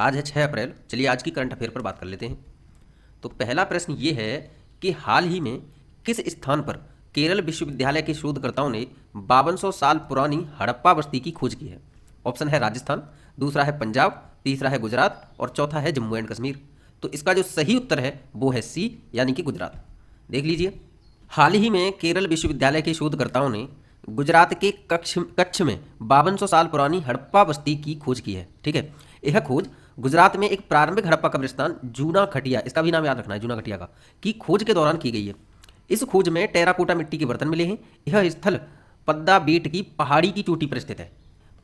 आज है 6 अप्रैल। चलिए आज की करंट अफेयर पर बात कर लेते हैं। तो पहला प्रश्न ये है कि हाल ही में किस स्थान पर केरल विश्वविद्यालय के शोधकर्ताओं ने 5200 साल पुरानी हड़प्पा बस्ती की खोज की है। ऑप्शन है राजस्थान, दूसरा है पंजाब, तीसरा है गुजरात और चौथा है जम्मू एंड कश्मीर। तो इसका जो सही उत्तर है वो है सी, यानी कि गुजरात। देख लीजिए, हाल ही में केरल विश्वविद्यालय के शोधकर्ताओं ने गुजरात के कच्छ में 5200 साल पुरानी हड़प्पा बस्ती की खोज की है। ठीक है, यह खोज गुजरात में एक प्रारंभिक हड़प्पा कब्रिस्तान जूना खटिया, इसका भी नाम याद रखना है, जूना खटिया का, की खोज के दौरान की गई है। इस खोज में टेराकोटा मिट्टी के बर्तन मिले हैं। यह स्थल पद्दा बेट की पहाड़ी की चोटी पर स्थित है।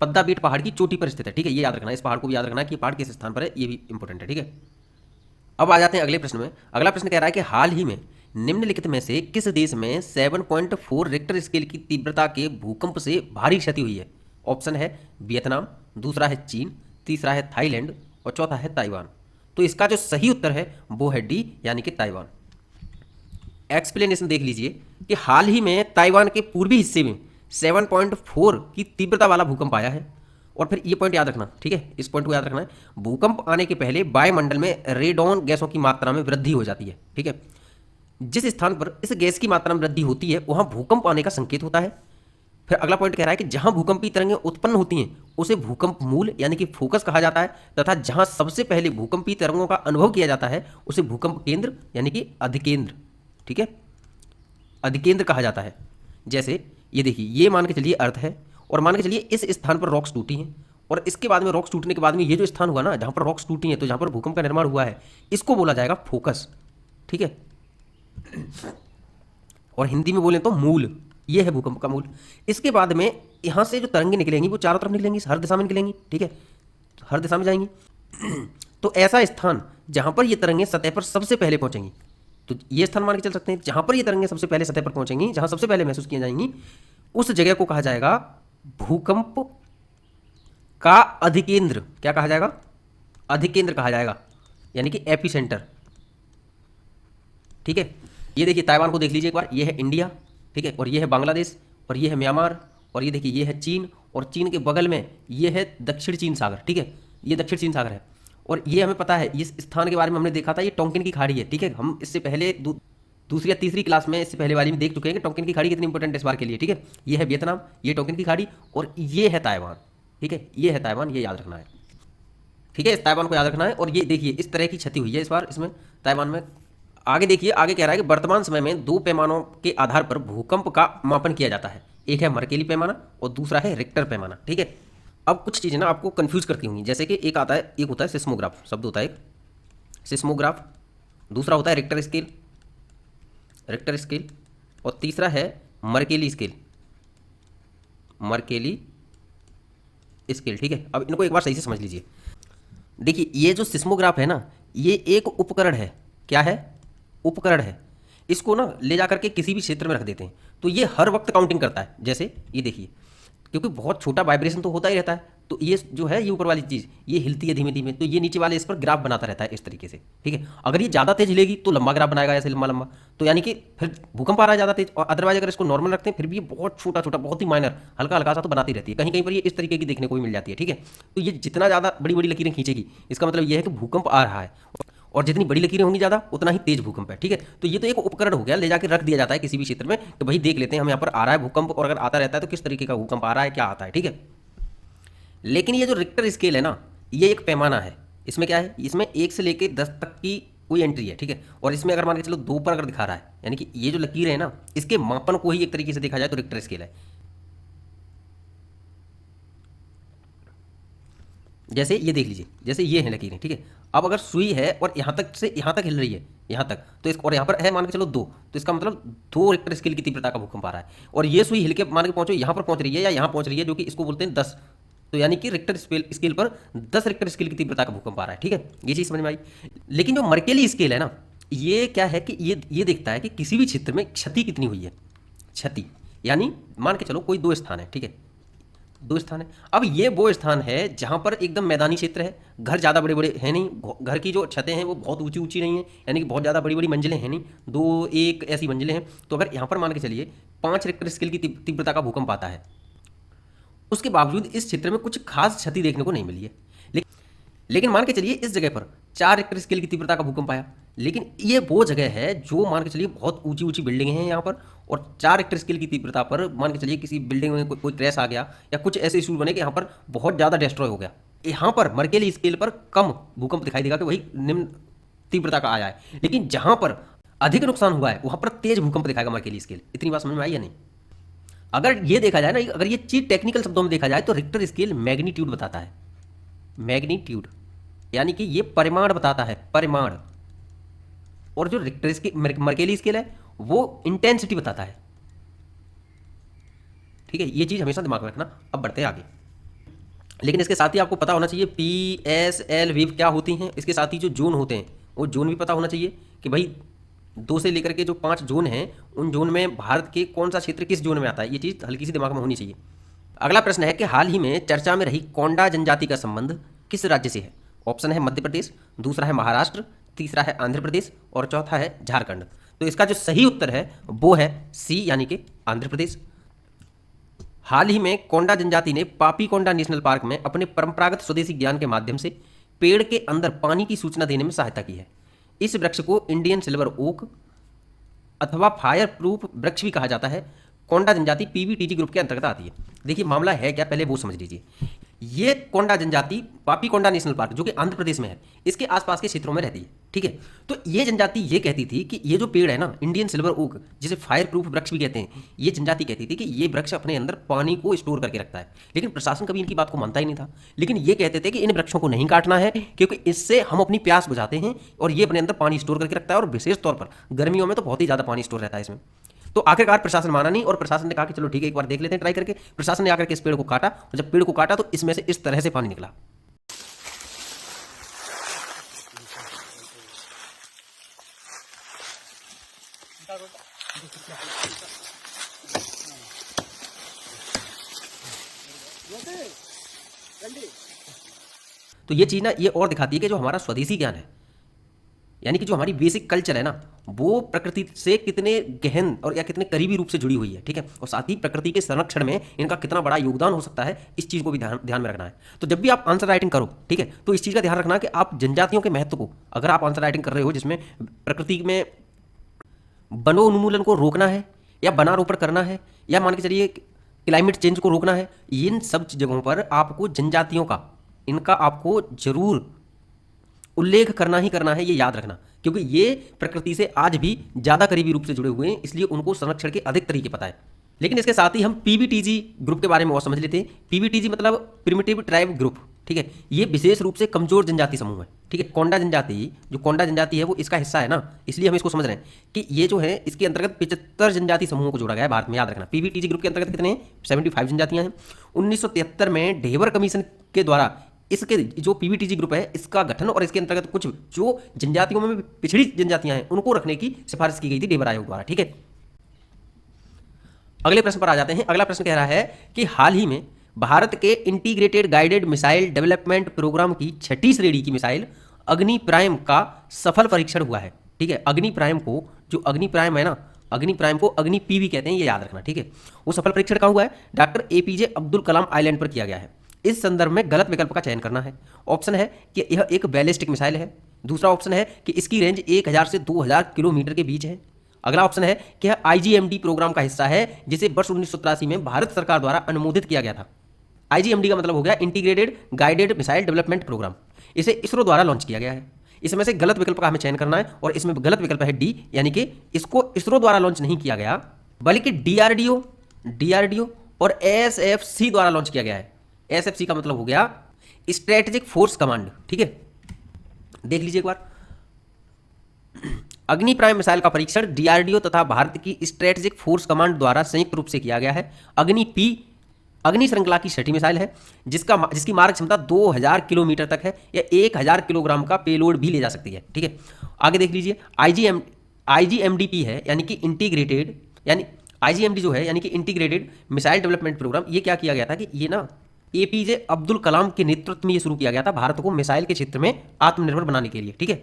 पद्दा बेट पहाड़ की चोटी पर स्थित है। ठीक है, ये याद रखना है, इस पहाड़ को भी याद रखना है कि पहाड़ किस स्थान पर है, ये भी इंपॉर्टेंट है। ठीक है, अब आ जाते हैं अगले प्रश्न में। अगला प्रश्न कह रहा है कि हाल ही में निम्नलिखित में से किस देश में 7.4 रिक्टर स्केल की तीव्रता के भूकंप से भारी क्षति हुई है। ऑप्शन है वियतनाम, दूसरा है चीन, तीसरा है थाईलैंड और चौथा है ताइवान। तो इसका जो सही उत्तर है वो है डी, यानी कि ताइवान। एक्सप्लेनेशन देख लीजिए कि हाल ही में ताइवान के पूर्वी हिस्से में 7.4 की तीव्रता वाला भूकंप आया है। और फिर ये पॉइंट याद रखना, ठीक है, इस पॉइंट को याद रखना है। भूकंप आने के पहले वायुमंडल में रेडॉन गैसों की मात्रा में वृद्धि हो जाती है। ठीक है, जिस स्थान पर इस गैस की मात्रा में वृद्धि होती है वहां भूकंप आने का संकेत होता है। फिर अगला पॉइंट कह रहा है कि जहां भूकंपी तरंगें उत्पन्न होती हैं उसे भूकंप मूल यानी कि फोकस कहा जाता है, तथा जहां सबसे पहले भूकंपी तरंगों का अनुभव किया जाता है उसे भूकंप केंद्र यानी कि अधिकेंद्र, ठीक है, अधिकेंद्र कहा जाता है। जैसे ये देखिए, ये मान के चलिए अर्थ है, और मान के चलिए इस स्थान पर रॉक्स टूटी हैं, और इसके बाद में रॉक्स टूटने के बाद में ये जो स्थान हुआ ना जहां पर रॉक्स टूटी हैं, तो जहां पर भूकंप का निर्माण हुआ है, इसको बोला जाएगा फोकस। ठीक है, और हिंदी में बोले तो मूल, ये है भूकंप का मूल। इसके बाद में यहां से जो तरंगे निकलेंगी वो चारों तरफ निकलेंगी, हर दिशा में निकलेंगी। ठीक है, हर दिशा में जाएंगी। तो ऐसा स्थान जहां पर ये तरंगे सतह पर सबसे पहले पहुंचेंगी, तो ये स्थान मान के चल सकते हैं जहां पर ये तरंगे सबसे पहले सतह पर पहुंचेंगी, जहां सबसे पहले महसूस की जाएंगी, उस जगह को कहा जाएगा भूकंप का अधिकेंद्र। क्या कहा जाएगा? अधिकेंद्र कहा जाएगा, यानी कि एपी सेंटर। ठीक है, ये देखिए ताइवान को देख लीजिए एक बार, ये है इंडिया, ठीक है, और ये है बांग्लादेश, और ये है म्यांमार, और ये देखिए ये है चीन, और चीन के बगल में ये है दक्षिण चीन सागर। ठीक है, ये दक्षिण चीन सागर है, और ये हमें पता है, इस स्थान के बारे में हमने देखा था, ये टोंकिन की खाड़ी है। ठीक है, हम इससे पहले दूसरी या तीसरी क्लास में इससे पहले वाली में देख चुके हैं कि टोंकिन की खाड़ी कितनी इंपॉर्टेंट है इस बार के लिए। ठीक है, ये है वियतनाम, ये टोंकिन की खाड़ी, और ये है ताइवान। ठीक है, ये है ताइवान, ये याद रखना है। ठीक है, इस ताइवान को याद रखना है। और ये देखिए इस तरह की क्षति हुई है इस बार इसमें ताइवान में। आगे देखिए, आगे कह रहा है कि वर्तमान समय में 2 पैमानों के आधार पर भूकंप का मापन किया जाता है। एक है मर्केली पैमाना और दूसरा है रिक्टर पैमाना। ठीक है, अब कुछ चीज़ें ना आपको कंफ्यूज करती होंगी, जैसे कि एक होता है सिस्मोग्राफ, शब्द होता है एक सिस्मोग्राफ, दूसरा होता है रिक्टर स्केल, रिक्टर स्केल, और तीसरा है मर्केली स्केल, मर्केली स्केल। ठीक है, अब इनको एक बार सही से समझ लीजिए। देखिए, ये जो सिस्मोग्राफ है ना, ये एक उपकरण है। क्या है? उपकरण है। इसको ना ले जा करके किसी भी क्षेत्र में रख देते हैं, तो ये हर वक्त काउंटिंग करता है। जैसे ये देखिए, क्योंकि बहुत छोटा वाइब्रेशन तो होता ही रहता है, तो ये जो है ये ऊपर वाली चीज़ ये हिलती है धीमे धीमे, तो ये नीचे वाले इस पर ग्राफ बनाता रहता है इस तरीके से। ठीक है, अगर ये ज़्यादा तेज हिलेगी तो लंबा ग्राफ बनाएगा, ऐसे लंबा लंबा, तो यानी कि फिर भूकंप आ रहा है ज़्यादा तेज। और अदरवाइज अगर इसको नॉर्मल रखते हैं फिर भी ये बहुत छोटा छोटा, बहुत ही माइनर, हल्का हल्का सा तो बनाती रहती है। कहीं कहीं पर ये इस तरीके की देखने को भी मिल जाती है। ठीक है, तो ये जितना ज़्यादा बड़ी बड़ी लकीरें खींचेगी, इसका मतलब ये है कि भूकंप आ रहा है, और जितनी बड़ी लकीरें होंगी ज़्यादा उतना ही तेज भूकंप है। ठीक है, तो ये तो एक उपकरण हो गया, ले जाकर रख दिया जाता है किसी भी क्षेत्र में, तो भाई देख लेते हैं हम यहाँ पर आ रहा है भूकंप, और अगर आता रहता है तो किस तरीके का भूकंप आ रहा है, क्या आता है। ठीक है, लेकिन ये जो रिक्टर स्केल है ना, ये एक पैमाना है। इसमें क्या है? इसमें 1 से लेकर 10 तक की कोई एंट्री है। ठीक है, और इसमें अगर मान के चलो 2 पर अगर दिखा रहा है, यानी कि ये जो लकीर है ना, इसके मापन को ही एक तरीके से देखा जाए तो रिक्टर स्केल है। जैसे ये देख लीजिए, जैसे ये है लकीरें। ठीक है, अब अगर सुई है और यहाँ तक से यहाँ तक हिल रही है, यहाँ तक, तो इस और यहाँ पर है मान के चलो 2, तो इसका मतलब 2 रिक्टर स्केल की तीव्रता का भूकंप आ रहा है। और ये सुई हिल के मान के पहुंचो यहाँ पर पहुंच रही है या यहाँ पहुंच रही है, जो कि इसको बोलते हैं 10, तो यानी कि रिक्टर स्केल पर 10 रिक्टर स्केल की तीव्रता का भूकंप आ रहा है। ठीक है, ये चीज़ समझ में आई। लेकिन जो मर्केली स्केल है ना, ये क्या है कि ये देखता है कि किसी भी क्षेत्र में क्षति कितनी हुई है। क्षति यानी मान के चलो कोई 2 स्थान है। ठीक है, 2 स्थान है। अब ये वो स्थान है जहाँ पर एकदम मैदानी क्षेत्र है, घर ज़्यादा बड़े बड़े हैं नहीं, घर की जो छतें हैं वो बहुत ऊंची ऊंची नहीं है, यानी कि बहुत ज़्यादा बड़ी बड़ी मंजिलें हैं नहीं, 2 1 ऐसी मंजिलें हैं। तो अगर यहाँ पर मान के चलिए 5 रिक्टर स्केल की तीव्रता का भूकंप आता है, उसके बावजूद इस क्षेत्र में कुछ खास क्षति देखने को नहीं मिली है। लेकिन मान के चलिए इस जगह पर 4 रिक्टर स्केल की तीव्रता का भूकंप आया, लेकिन ये वो जगह है जो मान के चलिए बहुत ऊंची ऊंची बिल्डिंग हैं यहाँ पर, और 4 रिक्टर स्केल की तीव्रता पर मान के चलिए किसी बिल्डिंग में कोई क्रैश आ गया या कुछ ऐसे इशू बने कि यहाँ पर बहुत ज़्यादा डिस्ट्रॉय हो गया। यहाँ पर मर्केली स्केल पर कम भूकंप दिखाई देगा कि वही निम्न तीव्रता का आया है, लेकिन जहाँ पर अधिक नुकसान हुआ है वहाँ पर तेज भूकंप दिखाएगा मर्केली स्केल। इतनी बात समझ में आई या नहीं? अगर ये देखा जाए ना, अगर ये चीज टेक्निकल शब्दों में देखा जाए तो रिक्टर स्केल मैग्नीट्यूड बताता है, मैग्नीट्यूड यानी कि ये परिमाण बताता है, परिमाण। और जो रिक्टर स्केल मर्केली स्केल है वो इंटेंसिटी बताता है। ठीक है, ये चीज हमेशा दिमाग में रखना। अब बढ़ते हैं आगे, लेकिन इसके साथ ही आपको पता होना चाहिए पी एस एल वेव क्या होती हैं। इसके साथ ही जो जोन होते हैं वो जोन भी पता होना चाहिए कि भाई 2 से लेकर के जो 5 जोन हैं उन जोन में भारत के कौन सा क्षेत्र किस जोन में आता है, ये चीज़ हल्की सी दिमाग में होनी चाहिए। अगला प्रश्न है कि हाल ही में चर्चा में रही कोंडा जनजाति का संबंध किस राज्य से है? ऑप्शन है मध्य प्रदेश, दूसरा है महाराष्ट्र, तीसरा है आंध्र प्रदेश और चौथा है झारखंड। तो इसका जो सही उत्तर है वो है सी यानी कि आंध्र प्रदेश। हाल ही में कोंडा जनजाति ने पापी कोंडा नेशनल पार्क में अपने परंपरागत स्वदेशी ज्ञान के माध्यम से पेड़ के अंदर पानी की सूचना देने में सहायता की है। इस वृक्ष को इंडियन सिल्वर ओक अथवा फायर प्रूफ वृक्ष भी कहा जाता है। कोंडा जनजाति पीवीटीजी ग्रुप के अंतर्गत आती है। देखिए मामला है क्या, पहले वो समझ लीजिए। ये कोंडा जनजाति पापी कोंडा नेशनल पार्क जो कि आंध्र प्रदेश में है, इसके आसपास के क्षेत्रों में रहती है। ठीक है, तो ये जनजाति ये कहती थी कि ये जो पेड़ है ना, इंडियन सिल्वर ओक जिसे फायर प्रूफ वृक्ष भी कहते हैं, ये जनजाति कहती थी कि ये वृक्ष अपने अंदर पानी को स्टोर करके रखता है। लेकिन प्रशासन कभी इनकी बात को मानता ही नहीं था। लेकिन ये कहते थे कि इन वृक्षों को नहीं काटना है क्योंकि इससे हम अपनी प्यास बुझाते हैं और ये अपने अंदर पानी स्टोर करके रखता है, और विशेष तौर पर गर्मियों में तो बहुत ही ज़्यादा पानी स्टोर रहता है इसमें। तो आखिरकार प्रशासन माना नहीं और प्रशासन ने कहा कि चलो ठीक है एक बार देख लेते हैं ट्राई करके। प्रशासन ने आकर के इस पेड़ को काटा, और जब पेड़ को काटा तो इसमें से इस तरह से पानी निकला। तो ये चीज़ ना ये और दिखाती है कि जो हमारा स्वदेशी ज्ञान है, यानी कि जो हमारी बेसिक कल्चर है ना, वो प्रकृति से कितने गहन और या कितने करीबी रूप से जुड़ी हुई है। ठीक है, और साथ ही प्रकृति के संरक्षण में इनका कितना बड़ा योगदान हो सकता है, इस चीज़ को भी ध्यान में रखना है। तो जब भी आप आंसर राइटिंग करो, ठीक है, तो इस चीज़ का ध्यान रखना कि आप जनजातियों के महत्व को, अगर आप आंसर राइटिंग कर रहे हो जिसमें प्रकृति में वनोन्मूलन को रोकना है या वनारोपण करना है या मान के चलिए क्लाइमेट चेंज को रोकना है, इन सब जगहों पर आपको जनजातियों का, इनका आपको जरूर उल्लेख करना ही करना है, ये याद रखना, क्योंकि ये प्रकृति से आज भी ज़्यादा करीबी रूप से जुड़े हुए हैं, इसलिए उनको संरक्षण के अधिक तरीके पता है। लेकिन इसके साथ ही हम पीवीटीजी ग्रुप के बारे में और समझ लेते हैं। पीवीटीजी मतलब प्रिमिटिव ट्राइब ग्रुप। ठीक है, ये विशेष रूप से कमजोर जनजाति समूह है। ठीक है, कोंडा जनजाति, जो कोंडा जनजाति है वो इसका हिस्सा है ना, इसलिए हम इसको समझ रहे हैं कि ये जो है इसके अंतर्गत 75 जनजाति समूहों को जोड़ा गया है भारत में, याद रखना। पीवीटीजी ग्रुप के अंतर्गत कितने हैं? 75 जनजातियां हैं। 1973 में ढेबर कमीशन के द्वारा इसके जो पीवीटीजी ग्रुप है इसका गठन और इसके अंतर्गत कुछ जो जनजातियों में पिछड़ी जनजातियां हैं उनको रखने की सिफारिश की गई थी ढेबर आयोग द्वारा। ठीक है, अगले प्रश्न पर आ जाते हैं। अगला प्रश्न कह रहा है कि हाल ही में भारत के integrated guided missile development program की 6ठी श्रेणी की मिसाइल अग्नि प्राइम का सफल परीक्षण हुआ है। ठीक है, अग्नि प्राइम को, जो अग्नि प्राइम है ना, अग्नि प्राइम को अग्नि पी भी कहते हैं, ये याद रखना। ठीक है, वो सफल परीक्षण कहाँ हुआ है? Doctor APJ Abdul Kalam island पर किया गया है। इस संदर्भ में गलत विकल्प का चयन करना है। ऑप्शन है कि यह एक बैलिस्टिक मिसाइल है, दूसरा ऑप्शन है कि इसकी रेंज 1000 से 2000 किलोमीटर के बीच है, अगला ऑप्शन है कि यह आईजीएमडी प्रोग्राम का हिस्सा है जिसे वर्ष 1983 में भारत सरकार द्वारा अनुमोदित किया गया था। आईजीएमडी का मतलब हो गया integrated guided missile development program, इसे इसरो द्वारा लॉन्च किया गया है। इसमें से गलत विकल्प का हमें चयन करना है और इसमें गलत विकल्प है डी, यानी कि इसको इसरो द्वारा लॉन्च नहीं किया गया बल्कि डीआरडीओ और एसएफसी द्वारा लॉन्च किया गया है। एसएफसी का मतलब हो गया स्ट्रेटेजिक फोर्स कमांड। ठीक है, देख लीजिए एक बार। अग्नि प्राइम मिसाइल का परीक्षण डीआरडीओ तथा भारत की स्ट्रेटेजिक फोर्स कमांड द्वारा संयुक्त रूप से किया गया है। अग्नि पी अग्नि श्रृंखला की 6ठी मिसाइल है जिसकी मारक क्षमता 2000 किलोमीटर तक है या 1000 किलोग्राम का पेलोड भी ले जा सकती है। ठीक है, आगे देख लीजिए। आईजीएमडीपी है यानी कि इंटीग्रेटेड, यानी आईजीएमडी जो है यानी कि इंटीग्रेटेड मिसाइल डेवलपमेंट प्रोग्राम, ये क्या किया गया था कि ये ना एपीजे अब्दुल कलाम के नेतृत्व में ये शुरू किया गया था भारत को मिसाइल के क्षेत्र में आत्मनिर्भर बनाने के लिए। ठीक है,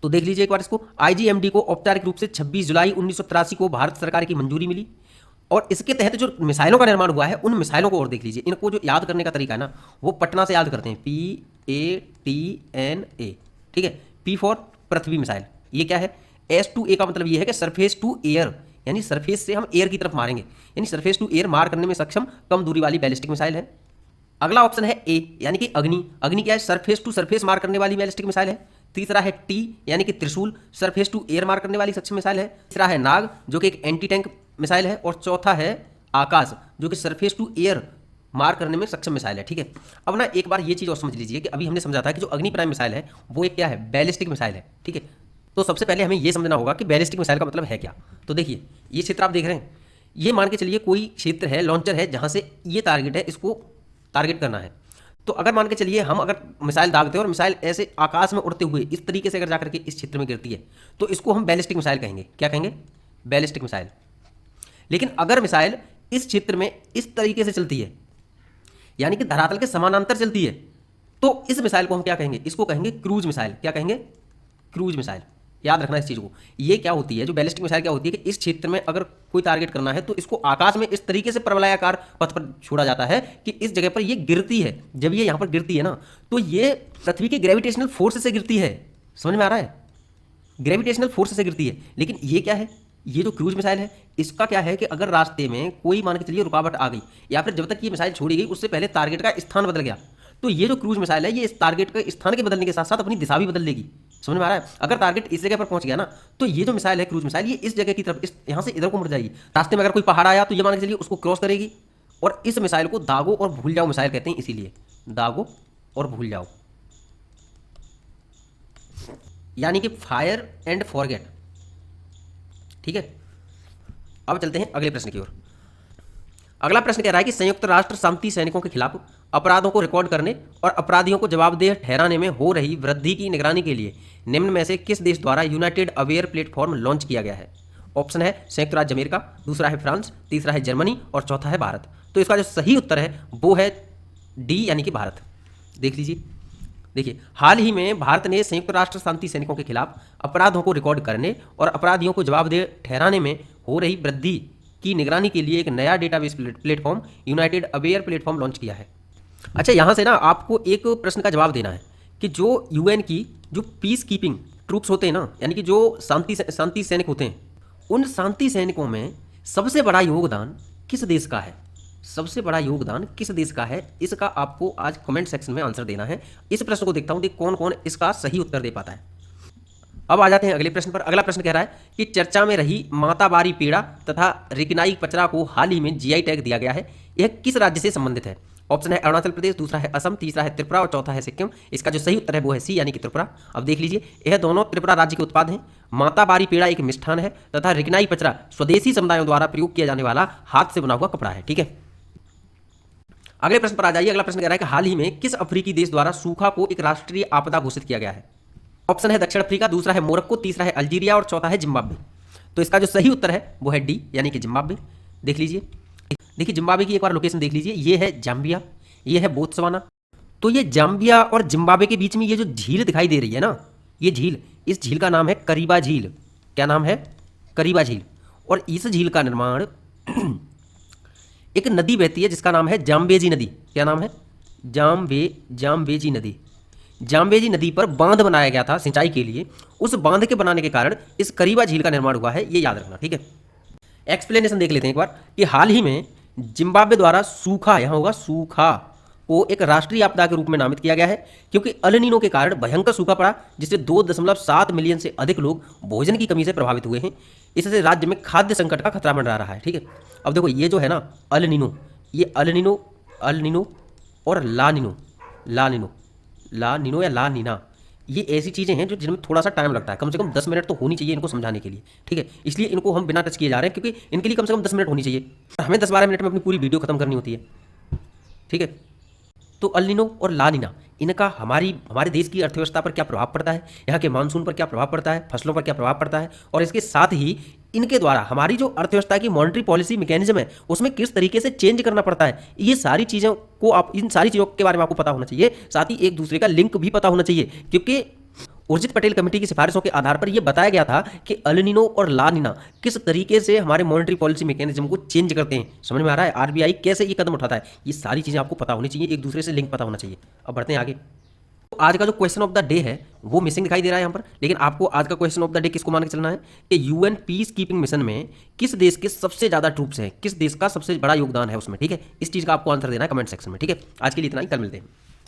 तो देख लीजिए एक बार इसको। आईजीएमडी को औपचारिक रूप से 26 जुलाई 1983 को भारत सरकार की मंजूरी मिली और इसके तहत जो मिसाइलों का निर्माण हुआ है उन मिसाइलों को और देख लीजिए। इनको जो याद करने का तरीका है ना, वो पटना से याद करते हैं, PATNA, ठीक है। P फॉर पृथ्वी मिसाइल, ये क्या है? S2A का मतलब ये है कि सरफेस टू एयर, यानी सरफेस से हम एयर की तरफ मारेंगे, यानी सरफेस टू एयर मार करने में सक्षम कम दूरी वाली बैलिस्टिक मिसाइल है। अगला ऑप्शन है A, यानी कि अग्नि। अग्नि क्या है? सरफेस टू सरफेस मार करने वाली बैलिस्टिक मिसाइल है। तीसरा है T, यानी कि त्रिशूल, सरफेस टू एयर मार करने वाली सक्षम मिसाइल है। तीसरा है नाग, जो कि एक एंटी टैंक मिसाइल है। और चौथा है आकाश, जो कि सरफेस टू एयर मार करने में सक्षम मिसाइल है, ठीक है। अब ना एक बार ये चीज़ और समझ लीजिए कि अभी हमने समझा था कि जो अग्नि प्राइम मिसाइल है वो एक क्या है? बैलिस्टिक मिसाइल है, ठीक है। तो सबसे पहले हमें ये समझना होगा कि बैलिस्टिक मिसाइल का मतलब है क्या। तो देखिए, ये क्षेत्र आप देख रहे हैं, ये मान के चलिए कोई क्षेत्र है, लॉन्चर है, जहाँ से ये टारगेट है, इसको टारगेट करना है। तो अगर मान के चलिए हम अगर मिसाइल दागते हैं और मिसाइल ऐसे आकाश में उड़ते हुए इस तरीके से अगर जाकर के इस क्षेत्र में गिरती है, तो इसको हम बैलिस्टिक मिसाइल कहेंगे। क्या कहेंगे? Ballistic missile. लेकिन अगर मिसाइल इस क्षेत्र में इस तरीके से चलती है, यानी कि धरातल के समानांतर चलती है, तो इस मिसाइल को हम क्या कहेंगे? इसको कहेंगे क्रूज मिसाइल। क्या कहेंगे? Cruise missile. याद रखना इस चीज़ को। ये क्या होती है, जो बैलिस्टिक मिसाइल क्या होती है कि इस क्षेत्र में अगर कोई टारगेट करना है तो इसको आकाश में इस तरीके से परवलयाकार पथ पर छोड़ा जाता है कि इस जगह पर ये गिरती है। जब ये यहाँ पर गिरती है ना, तो ये पृथ्वी के ग्रेविटेशनल फोर्स से गिरती है। समझ में आ रहा है? ग्रेविटेशनल फोर्स से गिरती है। लेकिन ये क्या है? ये जो क्रूज मिसाइल है, इसका क्या है कि अगर रास्ते में कोई मान के चलिए रुकावट आ गई, या फिर जब तक ये मिसाइल छोड़ी गई उससे पहले टारगेट का स्थान बदल गया, तो ये जो क्रूज मिसाइल है ये इस टारगेट के स्थान के बदलने के साथ साथ अपनी दिशा भी बदल लेगी। समझ में आ रहा है? अगर टारगेट इस जगह पर पहुंच गया ना, तो ये जो मिसाइल है क्रूज मिसाइल, ये इस जगह की तरफ, इस यहाँ से इधर को मुड़ जाएगी। रास्ते में अगर कोई पहाड़ आया तो ये मान के चलिए उसको क्रॉस करेगी। और इस मिसाइल को दागो और भूल जाओ मिसाइल कहते हैं, इसीलिए दागो और भूल जाओ, यानी कि फायर एंड फॉरगेट, ठीक है। अब चलते हैं अगले प्रश्न की ओर। अगला प्रश्न कह रहा है कि संयुक्त राष्ट्र शांति सैनिकों के खिलाफ अपराधों को रिकॉर्ड करने और अपराधियों को जवाबदेह ठहराने में हो रही वृद्धि की निगरानी के लिए निम्न में से किस देश द्वारा यूनाइटेड अवेयर प्लेटफॉर्म लॉन्च किया गया है? ऑप्शन है संयुक्त राज्य अमेरिका, दूसरा है फ्रांस, तीसरा है जर्मनी और चौथा है भारत। तो इसका जो सही उत्तर है वो है डी, यानी कि भारत। देख लीजिए, देखिए, हाल ही में भारत ने संयुक्त राष्ट्र शांति सैनिकों के खिलाफ अपराधों को रिकॉर्ड करने और अपराधियों को जवाबदेह ठहराने में हो रही वृद्धि की निगरानी के लिए एक नया database platform United aware platform launch किया है। अच्छा, यहाँ से ना आपको एक प्रश्न का जवाब देना है कि जो यूएन की जो पीस कीपिंग ट्रूप्स होते हैं ना, यानी कि जो शांति सैनिक होते हैं, उन शांति सैनिकों में सबसे बड़ा योगदान किस देश का है? सबसे बड़ा योगदान किस देश का है? इसका आपको आज कमेंट सेक्शन में आंसर देना है। इस प्रश्न को देखता हूँ कि कौन कौन इसका सही उत्तर दे पाता है। अब आ जाते हैं अगले प्रश्न पर। अगला प्रश्न कह रहा है कि चर्चा में रही माताबारी पेड़ा तथा रिकनाई पचरा को हाल ही में जीआई टैग दिया गया है। यह किस राज्य से संबंधित है? ऑप्शन है अरुणाचल प्रदेश, दूसरा है असम, तीसरा है त्रिपुरा और चौथा है सिक्किम। इसका जो सही उत्तर है वो है सी, यानी कि त्रिपुरा। अब देख लीजिए, यह दोनों त्रिपुरा राज्य के उत्पाद हैं। माताबारी पेड़ा एक मिष्ठान है तथा रिकनाई पचरा स्वदेशी समुदायों द्वारा प्रयोग किया जाने वाला हाथ से बना हुआ कपड़ा है, ठीक है। अगले प्रश्न पर आ जाइए। अगला प्रश्न कह रहा है कि हाल ही में किस अफ्रीकी देश द्वारा सूखा को एक राष्ट्रीय आपदा घोषित किया गया है? ऑप्शन है दक्षिण अफ्रीका, दूसरा है मोरक्को, तीसरा है अल्जीरिया और चौथा है जिम्बाब्वे। तो इसका जो सही उत्तर है वो है डी, यानी कि जिम्बाब्वे। देख लीजिए, देखिए जिम्बाब्वे की एक बार लोकेशन देख लीजिए। ये है जाम्बिया, ये है बोत्सवाना। तो ये जाम्बिया और जिम्बाब्वे के बीच में ये जो झील दिखाई दे रही है ना, ये झील, इस झील का नाम है करीबा झील। क्या नाम है? करीबा झील। और इस झील का निर्माण एक नदी बहती है जिसका नाम है जाम्बेजी नदी। क्या नाम है? जाम्बेजी नदी। जाम्बेजी नदी पर बांध बनाया गया था सिंचाई के लिए। उस बांध के बनाने के कारण इस करीबा झील का निर्माण हुआ है, ये याद रखना, ठीक है। एक्सप्लेनेशन देख लेते हैं एक बार कि हाल ही में जिम्बाब्वे द्वारा सूखा, यहाँ होगा सूखा, को एक राष्ट्रीय आपदा के रूप में नामित किया गया है क्योंकि अल नीनो के कारण भयंकर सूखा पड़ा जिससे 2.7 मिलियन से अधिक लोग भोजन की कमी से प्रभावित हुए हैं। इससे राज्य में खाद्य संकट का खतरा मंडरा रहा है, ठीक है। अब देखो, ये जो है ना अल नीनो, ये अल नीनो और ला नीनो या ला नीना, ये ऐसी चीज़ें हैं जो जिनमें थोड़ा सा टाइम लगता है। कम से कम 10 मिनट तो होनी चाहिए इनको समझाने के लिए, ठीक है। इसलिए इनको हम बिना टच किए जा रहे हैं क्योंकि इनके लिए कम से कम 10 मिनट होनी चाहिए। हमें 10-12 मिनट में अपनी पूरी वीडियो खत्म करनी होती है, ठीक है। तो अल नीनो और ला नीना, इनका हमारे देश की अर्थव्यवस्था पर क्या प्रभाव पड़ता है, यहाँ के मानसून पर क्या प्रभाव पड़ता है, फसलों पर क्या प्रभाव पड़ता है, और इसके साथ ही इनके द्वारा हमारी जो अर्थव्यवस्था की मॉनेटरी पॉलिसी मैकेनिज्म है उसमें किस तरीके से चेंज करना पड़ता है, ये सारी चीज़ों को इन सारी चीज़ों के बारे में आपको पता होना चाहिए। साथ ही एक दूसरे का लिंक भी पता होना चाहिए क्योंकि उर्जित पटेल कमेटी की सिफारिशों के आधार पर यह बताया गया था कि अल नीनो और ला नीना किस तरीके से हमारे मॉनेटरी पॉलिसी मैकेनिज्म को चेंज करते हैं। समझ में आ रहा है? आरबीआई कैसे ये कदम उठाता है, ये सारी चीज़ें आपको पता होनी चाहिए, एक दूसरे से लिंक पता होना चाहिए। अब बढ़ते हैं आगे। तो आज का जो क्वेश्चन ऑफ द डे है वो मिसिंग दिखाई दे रहा है यहाँ पर, लेकिन आपको आज का क्वेश्चन ऑफ द डे किसको मान के चलना है कि यूएन पीस कीपिंग मिशन में किस देश के सबसे ज्यादा ट्रूप्स हैं, किस देश का सबसे बड़ा योगदान है उसमें। ठीक है, इस चीज का आपको आंसर देना है कमेंट सेक्शन में। ठीक है, आज के लिए इतना ही, कल मिलते हैं।